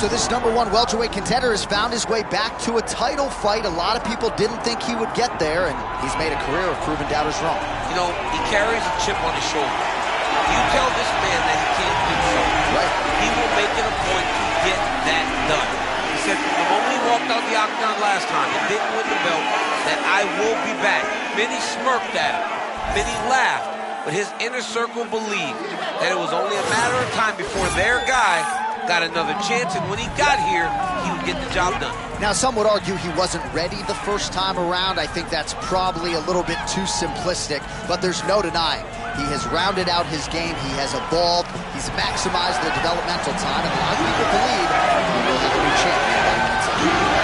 so this #1 welterweight contender has found his way back to a title fight. A lot of people didn't think he would get there, and he's made a career of proving doubters wrong. You know, he carries a chip on his shoulder. You tell this man that he can't do something, right? He will make it a point to get that done. He said from the moment he walked out the octagon last time and didn't win the belt, that I will be back. Many smirked at him, many laughed, but his inner circle believed that it was only a matter of time before their guy got another chance, and when he got here, he would get the job done. Now, some would argue he wasn't ready the first time around. I think that's probably a little bit too simplistic, but there's no denying. He has rounded out his game, he has evolved, he's maximized the developmental time, and a lot of people believe he will have a new champion by Wednesday.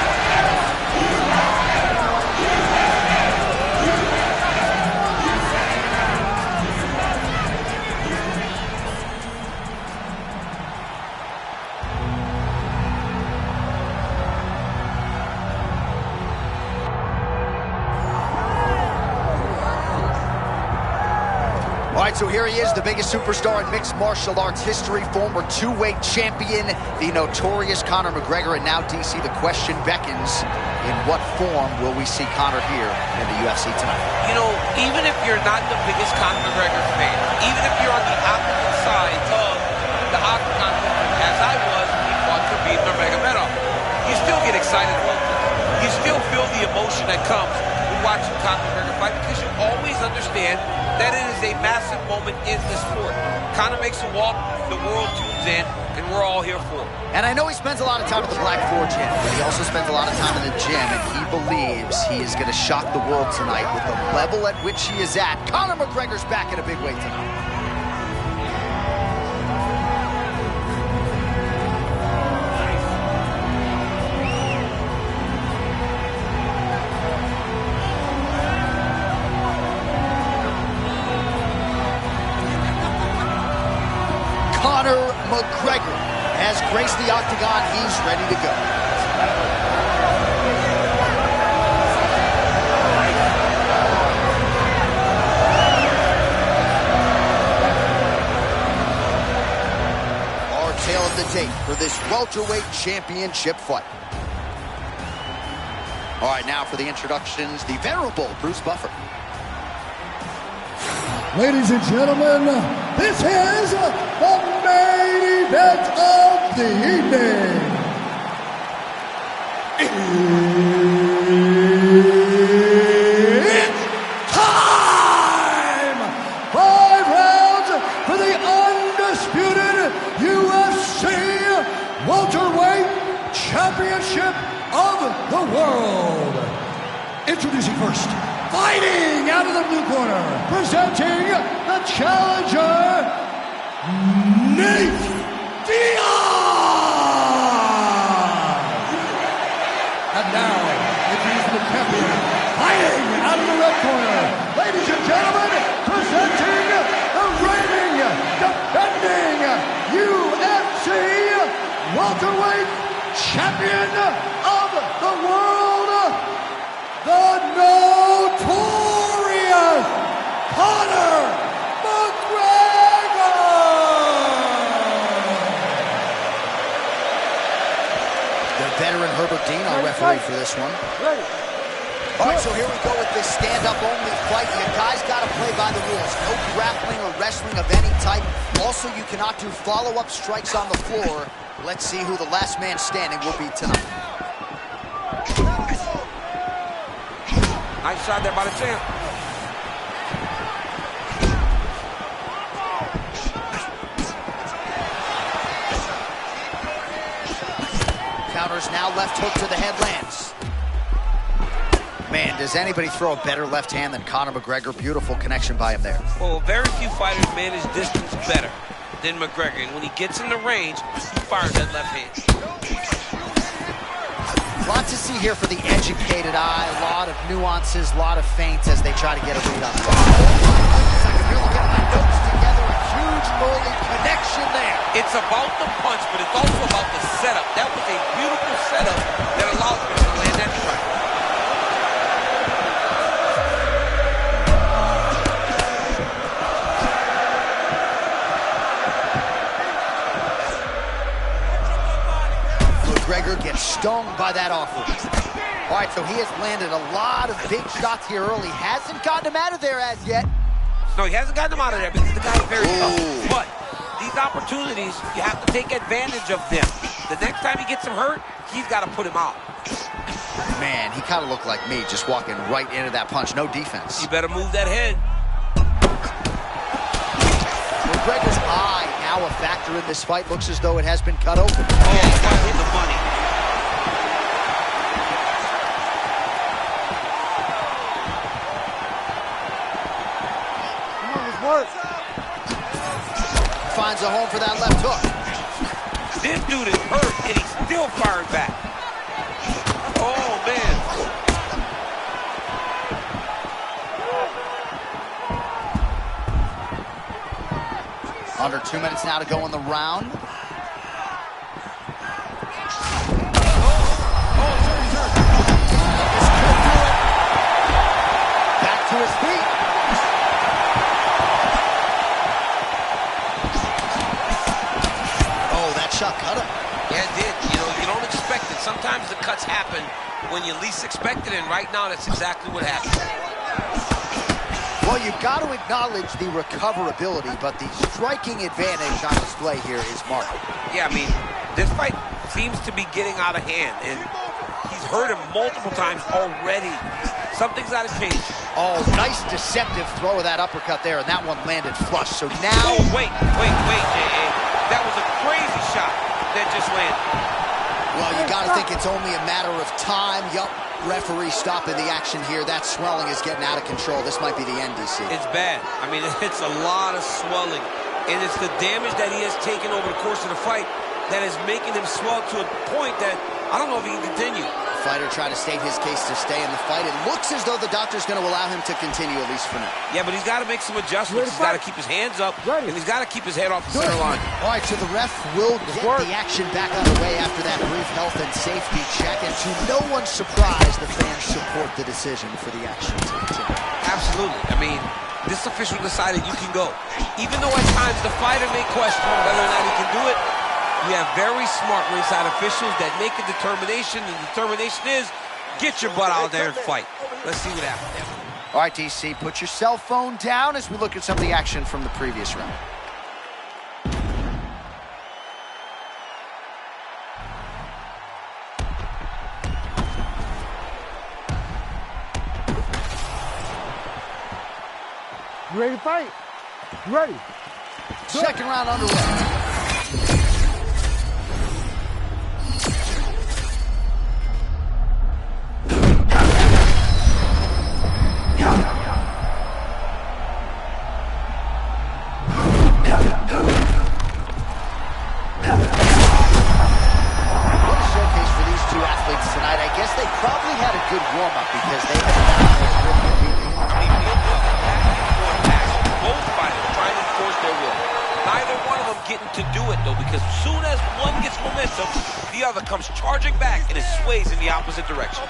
All right, so here he is, the biggest superstar in mixed martial arts history, former two-weight champion, the notorious Conor McGregor, and now DC, the question beckons, in what form will we see Conor here in the UFC tonight? You know, even if you're not the biggest Conor McGregor fan, even if you're on the opposite side of the octagon, as I was when he fought for being Nurmagomedov, you still get excited about it. You still feel the emotion that comes with watching Conor McGregor fight, because you always understand that it is a massive moment in the sport. Conor makes a walk, the world tunes in, and we're all here for it. And I know he spends a lot of time at the Black 4 gym, but he also spends a lot of time in the gym, and he believes he is going to shock the world tonight with the level at which he is at. Conor McGregor's back in a big way tonight. Conor McGregor has graced the octagon. He's ready to go. Our tale of the tape for this welterweight championship fight. All right, now for the introductions, the venerable Bruce Buffer. Ladies and gentlemen, this is the main event of the evening. It's time! 5 rounds for the undisputed UFC welterweight championship of the world. Introducing first, fighting out of the blue corner, presenting the challenger, Nate Diaz. And now, introducing the champion, fighting out of the red corner, ladies and gentlemen, presenting the reigning, defending UFC welterweight champion of the world, the notorious Conor McGregor! The veteran Herbert Dean, our referee for this one. All right, so here we go with this stand-up only fight. You guys got to play by the rules. No grappling or wrestling of any type. Also, you cannot do follow-up strikes on the floor. Let's see who the last man standing will be tonight. Nice shot there by the champ. Counters now, left hook to the head lands. Man, does anybody throw a better left hand than Conor McGregor? Beautiful connection by him there. Well, very few fighters manage distance better than McGregor. And when he gets in the range, he fires that left hand. A lot to see here for the educated eye. A lot of nuances, a lot of feints as they try to get a read on the ball. I can really get my notes together. A huge early connection there. It's about the punch, but it's also about the setup. That was a beautiful setup that allowed him to land that strike. by that offer. All right, so he has landed a lot of big shots here early. Hasn't gotten him out of there as yet. No, he hasn't gotten him out of there because the guy's very tough. But these opportunities, you have to take advantage of them. The next time he gets him hurt, he's got to put him out. Man, he kind of looked like me, just walking right into that punch. No defense. You better move that head. McGregor's eye now a factor in this fight. Looks as though it has been cut open. Oh, he's got to hit the money. Finds a home for that left hook. This dude is hurt, and he's still firing back. Oh, man. Under 2 minutes now to go in the round. Back to his feet. Shot cut him. Yeah, it did. You know, you don't expect it. Sometimes the cuts happen when you least expect it, and right now that's exactly what happened. Well, you've got to acknowledge the recoverability, but the striking advantage on display here is marked. Yeah, I mean, this fight seems to be getting out of hand, and he's hurt him multiple times already. Something's got to change. Oh, nice deceptive throw of that uppercut there, and that one landed flush. So now... Oh, wait, J.A. That was a crazy shot that just landed. Well, you got to think it's only a matter of time. Yup, referee stopping the action here. That swelling is getting out of control. This might be the end, DC. It's bad. I mean, it's a lot of swelling. And it's the damage that he has taken over the course of the fight that is making him swell to a point that I don't know if he can continue. Fighter trying to state his case to stay in the fight. It looks as though the doctor's going to allow him to continue, at least for now. Yeah, but he's got to make some adjustments. He's got to keep his hands up, and he's got to keep his head off the center line. All right, so the ref will get the action back underway after that brief health and safety check. And to no one's surprise, the fans support the decision for the action to continue. Absolutely. I mean, this official decided you can go. Even though at times the fighter may question whether or not he can do it, we have very smart ringside officials that make a determination, and the determination is get your butt out there and fight. Let's see what happens. All right, DC, put your cell phone down as we look at some of the action from the previous round. You ready to fight? You ready? Second round underway. Good warm-up because they have both fighters trying to enforce their will. Neither one of them getting to do it, though, because as soon as one gets momentum, the other comes charging back and it sways in the opposite direction.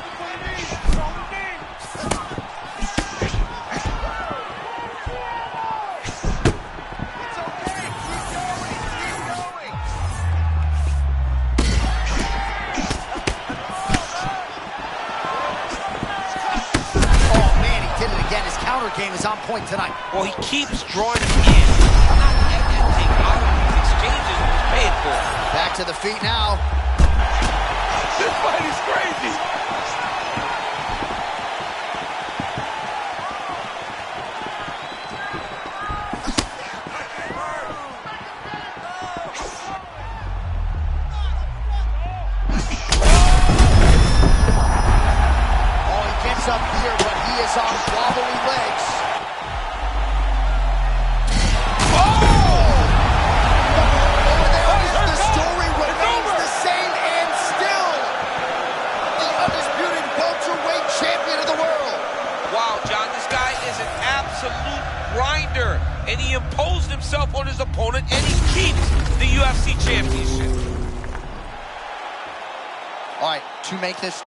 Game is on point tonight. Well, he keeps drawing him in. Not editing out of these exchanges he was paid for. Back to the feet now. This fight is crazy. Oh, he gets up here, but he is on wobbly legs. Absolute grinder, and he imposed himself on his opponent, and he keeps the UFC championship. All right, to make this